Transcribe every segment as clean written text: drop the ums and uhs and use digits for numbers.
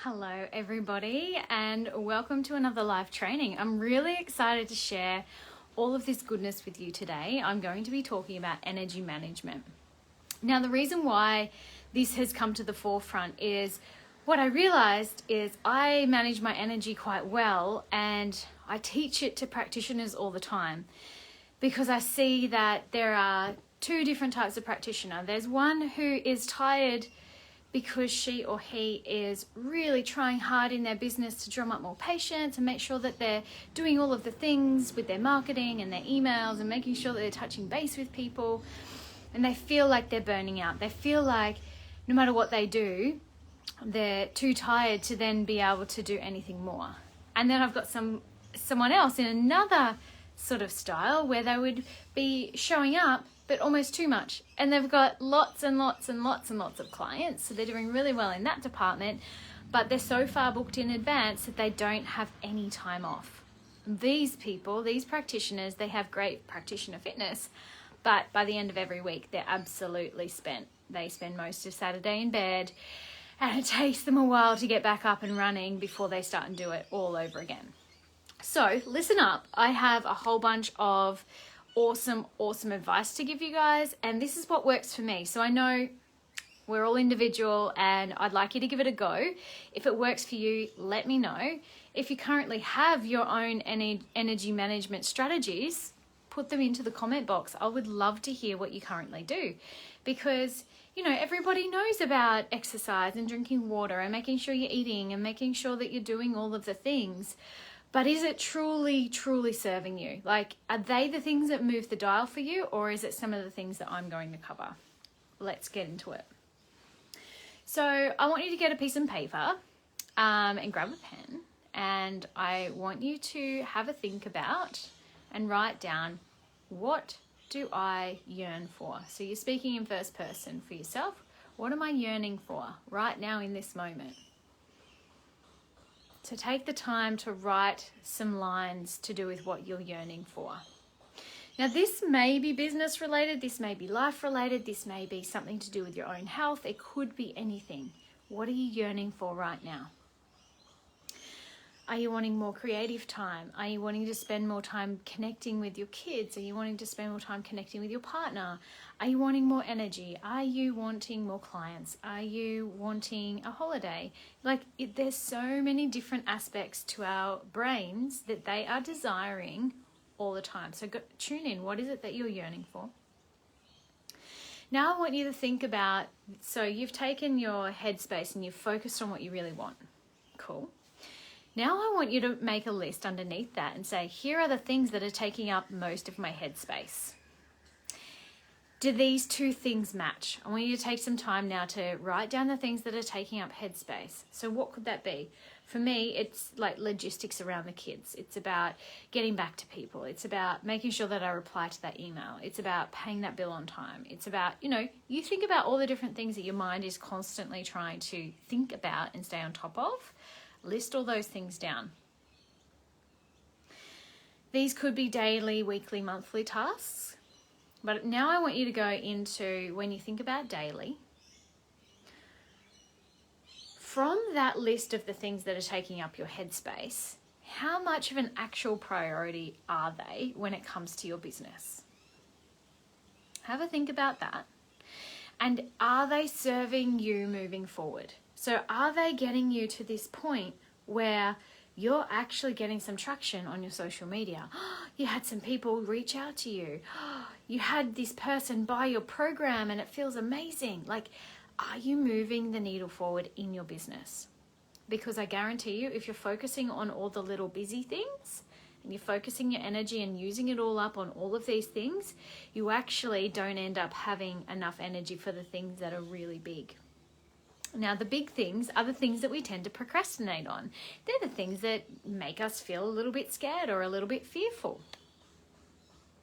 Hello everybody and welcome to another live training. I'm really excited to share all of this goodness with you today. I'm going to be talking about energy management. Now the reason why this has come to the forefront is what I realized is I manage my energy quite well and I teach it to practitioners all the time because I see that there are two different types of practitioner. There's one who is tired because she or he is really trying hard in their business to drum up more patients and make sure that they're doing all of the things with their marketing and their emails and making sure that they're touching base with people, and they feel like they're burning out. They feel like no matter what they do, they're too tired to then be able to do anything more. And then I've got someone else in another sort of style where they would be showing up but almost too much, and they've got lots and lots and lots and lots of clients, so they're doing really well in that department, but they're so far booked in advance that they don't have any time off. These people, these practitioners, they have great practitioner fitness, but by the end of every week they're absolutely spent. They spend most of Saturday in bed, and it takes them a while to get back up and running before they start and do it all over again. So listen up, I have a whole bunch of awesome advice to give you guys, and this is what works for me. So I know we're all individual and I'd like you to give it a go. If it works for you, let me know. If you currently have your own energy management strategies, put them into the comment box. I would love to hear what you currently do, because everybody knows about exercise and drinking water and making sure you're eating and making sure that you're doing all of the things. But is it truly serving you? Like, are they the things that move the dial for you, or is it some of the things that I'm going to cover? Let's get into it. So I want you to get a piece of paper and grab a pen, and I want you to have a think about and write down, what do I yearn for? So you're speaking in first person for yourself. What am I yearning for right now in this moment? So take the time to write some lines to do with what you're yearning for. Now this may be business related, this may be life related, this may be something to do with your own health. It could be anything. What are you yearning for right now? Are you wanting more creative time? Are you wanting to spend more time connecting with your kids? Are you wanting to spend more time connecting with your partner? Are you wanting more energy? Are you wanting more clients? Are you wanting a holiday? There's so many different aspects to our brains that they are desiring all the time. So tune in. What is it that you're yearning for? Now I want you to think about, so you've taken your headspace and you've focused on what you really want. Cool. Now I want you to make a list underneath that and say, here are the things that are taking up most of my headspace. Do these two things match? I want you to take some time now to write down the things that are taking up headspace. So what could that be? For me, it's like logistics around the kids. It's about getting back to people. It's about making sure that I reply to that email. It's about paying that bill on time. It's about, you think about all the different things that your mind is constantly trying to think about and stay on top of. List all those things down. These could be daily, weekly, monthly tasks. But now I want you to go into, when you think about daily, from that list of the things that are taking up your headspace, how much of an actual priority are they when it comes to your business? Have a think about that. And are they serving you moving forward? So are they getting you to this point where you're actually getting some traction on your social media? You had some people reach out to you. You had this person buy your program and it feels amazing. Are you moving the needle forward in your business? Because I guarantee you, if you're focusing on all the little busy things and you're focusing your energy and using it all up on all of these things, you actually don't end up having enough energy for the things that are really big. Now, the big things are the things that we tend to procrastinate on. They're the things that make us feel a little bit scared or a little bit fearful.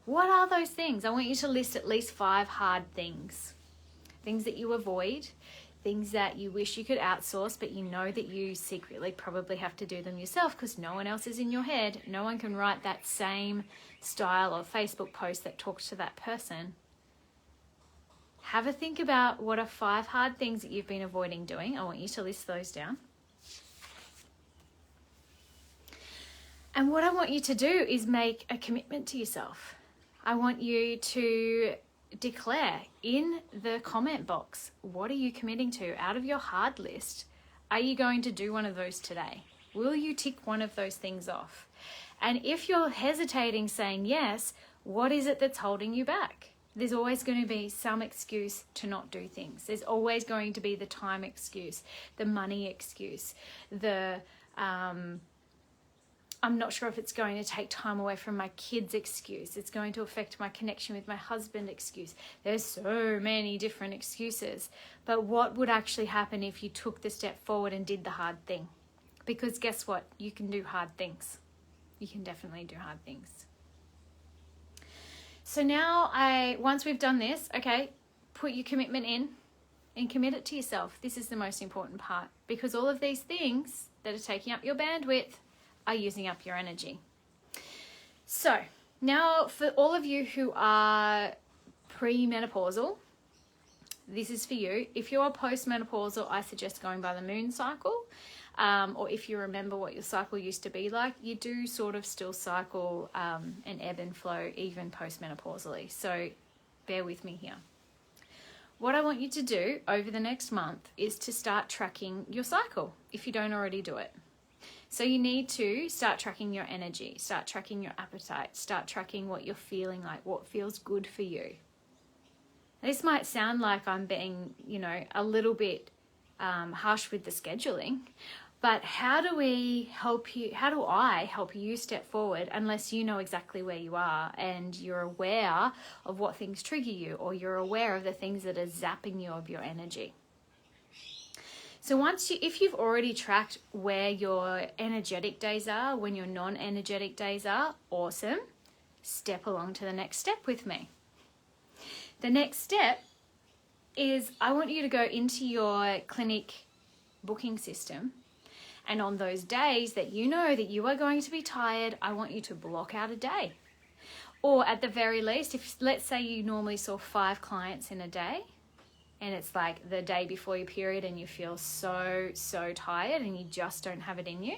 What are those things? I want you to list at least 5 hard things. Things that you avoid, things that you wish you could outsource, but you know that you secretly probably have to do them yourself because no one else is in your head. No one can write that same style of Facebook post that talks to that person. Have a think about what are 5 hard things that you've been avoiding doing. I want you to list those down. And what I want you to do is make a commitment to yourself. I want you to declare in the comment box, what are you committing to out of your hard list? Are you going to do one of those today? Will you tick one of those things off? And if you're hesitating saying yes, what is it that's holding you back? There's always going to be some excuse to not do things. There's always going to be the time excuse, the money excuse, the I'm not sure if it's going to take time away from my kids excuse. It's going to affect my connection with my husband excuse. There's so many different excuses. But what would actually happen if you took the step forward and did the hard thing? Because guess what? You can do hard things. You can definitely do hard things. So now once we've done this, okay, put your commitment in and commit it to yourself. This is the most important part, because all of these things that are taking up your bandwidth are using up your energy. So now for all of you who are premenopausal, this is for you. If you are postmenopausal, I suggest going by the moon cycle. Or if you remember what your cycle used to be like, you do sort of still cycle and ebb and flow even postmenopausally. So bear with me here. What I want you to do over the next month is to start tracking your cycle if you don't already do it. So you need to start tracking your energy, start tracking your appetite, start tracking what you're feeling like, what feels good for you. This might sound like I'm being, a little bit harsh with the scheduling, but how do I help you step forward unless you know exactly where you are and you're aware of what things trigger you, or you're aware of the things that are zapping you of your energy? So if you've already tracked where your energetic days are, when your non-energetic days are, awesome. Step along to the next step with me. The next step is I want you to go into your clinic booking system, and on those days that you know that you are going to be tired, I want you to block out a day. Or at the very least, if let's say you normally saw 5 clients in a day, and it's like the day before your period and you feel so tired and you just don't have it in you,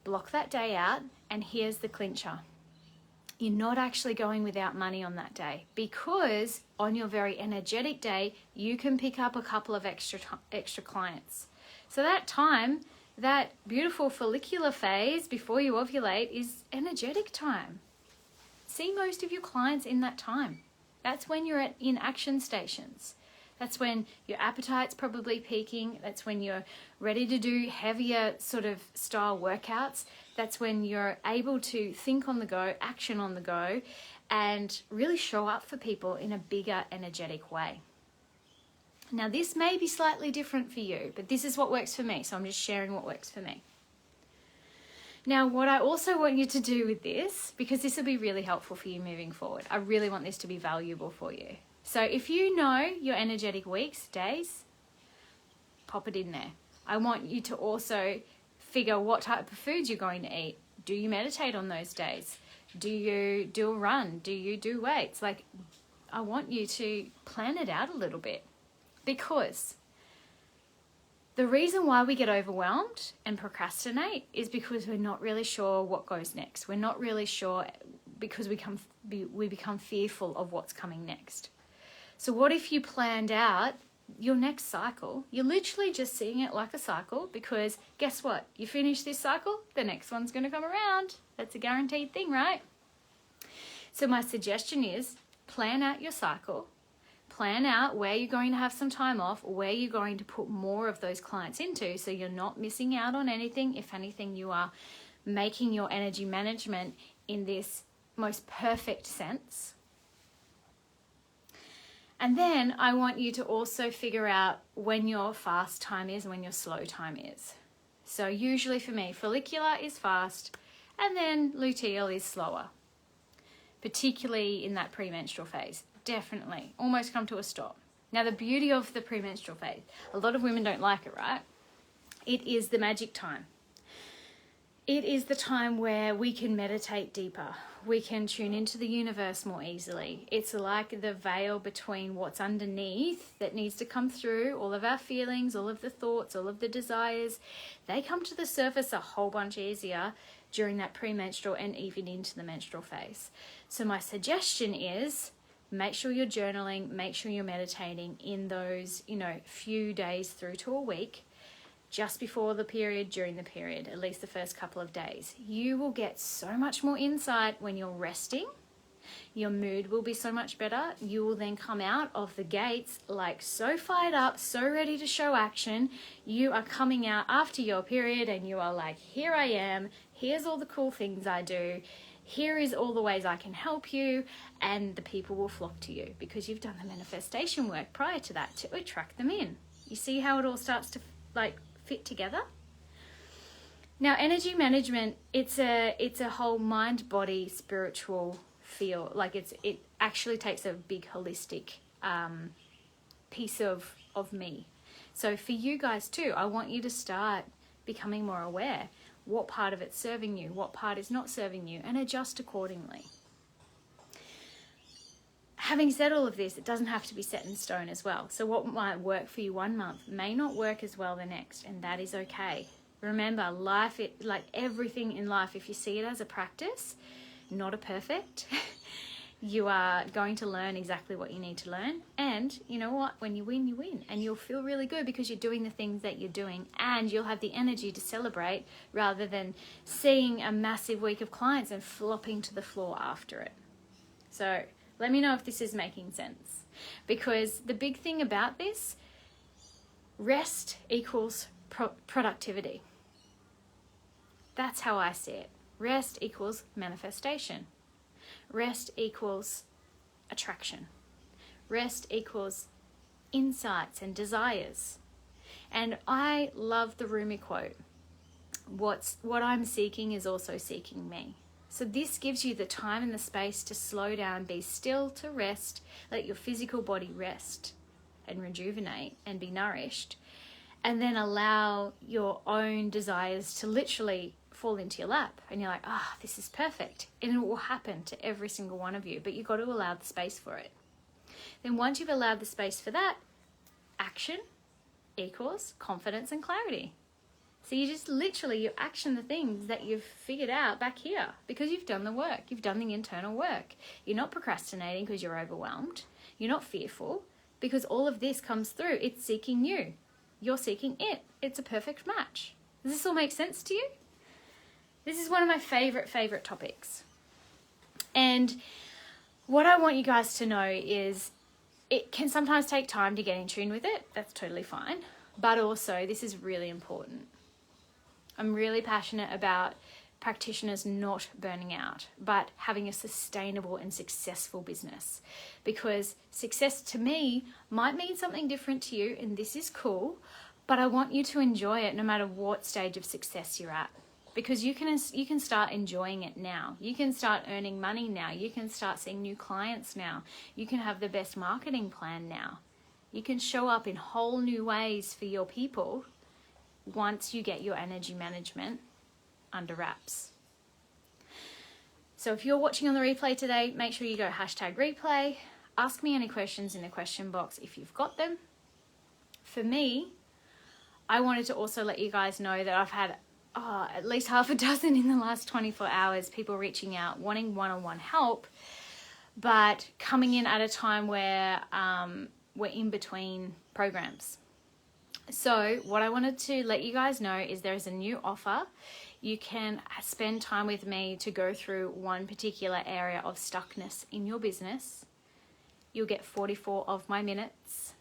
block that day out. And here's the clincher. You're not actually going without money on that day, because on your very energetic day, you can pick up a couple of extra clients. So that time, that beautiful follicular phase before you ovulate, is energetic time. See most of your clients in that time. That's when you're in action stations. That's when your appetite's probably peaking. That's when you're ready to do heavier sort of style workouts. That's when you're able to think on the go, action on the go, and really show up for people in a bigger, energetic way. Now, this may be slightly different for you, but this is what works for me. So I'm just sharing what works for me. Now, what I also want you to do with this, because this will be really helpful for you moving forward, I really want this to be valuable for you. So if you know your energetic weeks, days, pop it in there. I want you to also figure what type of foods you're going to eat. Do you meditate on those days? Do you do a run? Do you do weights? I want you to plan it out a little bit, because the reason why we get overwhelmed and procrastinate is because we're not really sure what goes next. We're not really sure because we become fearful of what's coming next. So what if you planned out your next cycle? You're literally just seeing it like a cycle, because guess what? You finish this cycle, the next one's going to come around. That's a guaranteed thing, right? So my suggestion is plan out your cycle. Plan out where you're going to have some time off, where you're going to put more of those clients into, so you're not missing out on anything. If anything, you are making your energy management in this most perfect sense. And then I want you to also figure out when your fast time is and when your slow time is. So usually for me, follicular is fast, and then luteal is slower, particularly in that premenstrual phase. Definitely almost come to a stop. Now, the beauty of the premenstrual phase, a lot of women don't like it, right? It is the magic time. it is the time where we can meditate deeper. We can tune into the universe more easily. It's like the veil between what's underneath that needs to come through, all of our feelings, all of the thoughts, all of the desires. They come to the surface a whole bunch easier during that premenstrual and even into the menstrual phase. So my suggestion is make sure you're journaling, make sure you're meditating in those, few days through to a week, just before the period, during the period, at least the first couple of days. You will get so much more insight when you're resting. Your mood will be so much better. You will then come out of the gates like so fired up, so ready to show action. You are coming out after your period and you are like, here I am. Here's all the cool things I do. Here is all the ways I can help you. And the people will flock to you because you've done the manifestation work prior to that to attract them in. You see how it all starts to fit together? Now, energy management, it's a whole mind, body, spiritual feel. It actually takes a big holistic piece of me. So for you guys too, I want you to start becoming more aware. What part of it's serving you? What part is not serving you? And adjust accordingly. Having said all of this, it doesn't have to be set in stone as well. So what might work for you one month may not work as well the next, and that is okay. Remember, life, like everything in life, if you see it as a practice, not a perfect, you are going to learn exactly what you need to learn. And you know what? When you win, you win. And you'll feel really good because you're doing the things that you're doing, and you'll have the energy to celebrate rather than seeing a massive week of clients and flopping to the floor after it. So let me know if this is making sense. Because the big thing about this, rest equals productivity. That's how I see it. Rest equals manifestation. Rest equals attraction. Rest equals insights and desires. And I love the Rumi quote. What I'm seeking is also seeking me. So this gives you the time and the space to slow down, be still, to rest, let your physical body rest and rejuvenate and be nourished, and then allow your own desires to literally fall into your lap. And you're like, this is perfect. And it will happen to every single one of you, but you've got to allow the space for it. Then once you've allowed the space for that, action equals confidence and clarity. So you action the things that you've figured out back here because you've done the work. You've done the internal work. You're not procrastinating because you're overwhelmed. You're not fearful because all of this comes through. It's seeking you. You're seeking it. It's a perfect match. Does this all make sense to you? This is one of my favorite topics. And what I want you guys to know is it can sometimes take time to get in tune with it. That's totally fine. But also, this is really important. I'm really passionate about practitioners not burning out, but having a sustainable and successful business. Because success to me might mean something different to you, and this is cool, but I want you to enjoy it no matter what stage of success you're at. Because you can start enjoying it now. You can start earning money now. You can start seeing new clients now. You can have the best marketing plan now. You can show up in whole new ways for your people once you get your energy management under wraps. So if you're watching on the replay today, make sure you go #replay. Ask me any questions in the question box if you've got them. For me, I wanted to also let you guys know that I've had at least half a dozen in the last 24 hours, people reaching out, wanting one-on-one help, but coming in at a time where we're in between programs. So what I wanted to let you guys know is there's a new offer. You can spend time with me to go through one particular area of stuckness in your business. You'll get 44 of my minutes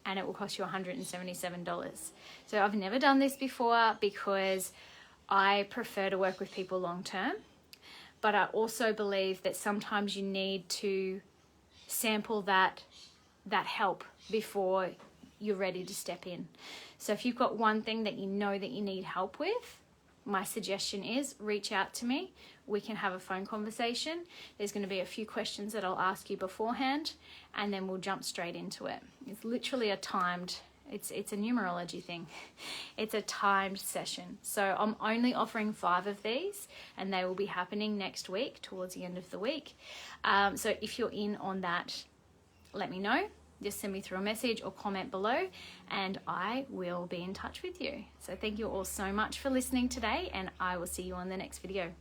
and it will cost you $177. So I've never done this before because I prefer to work with people long term, but I also believe that sometimes you need to sample that help before you're ready to step in. So if you've got one thing that you know that you need help with, my suggestion is reach out to me. We can have a phone conversation. There's going to be a few questions that I'll ask you beforehand, and then we'll jump straight into it. It's literally a timed It's a numerology thing. It's a timed session. So I'm only offering 5 of these, and they will be happening next week towards the end of the week. So if you're in on that, let me know. Just send me through a message or comment below, and I will be in touch with you. So thank you all so much for listening today, and I will see you on the next video.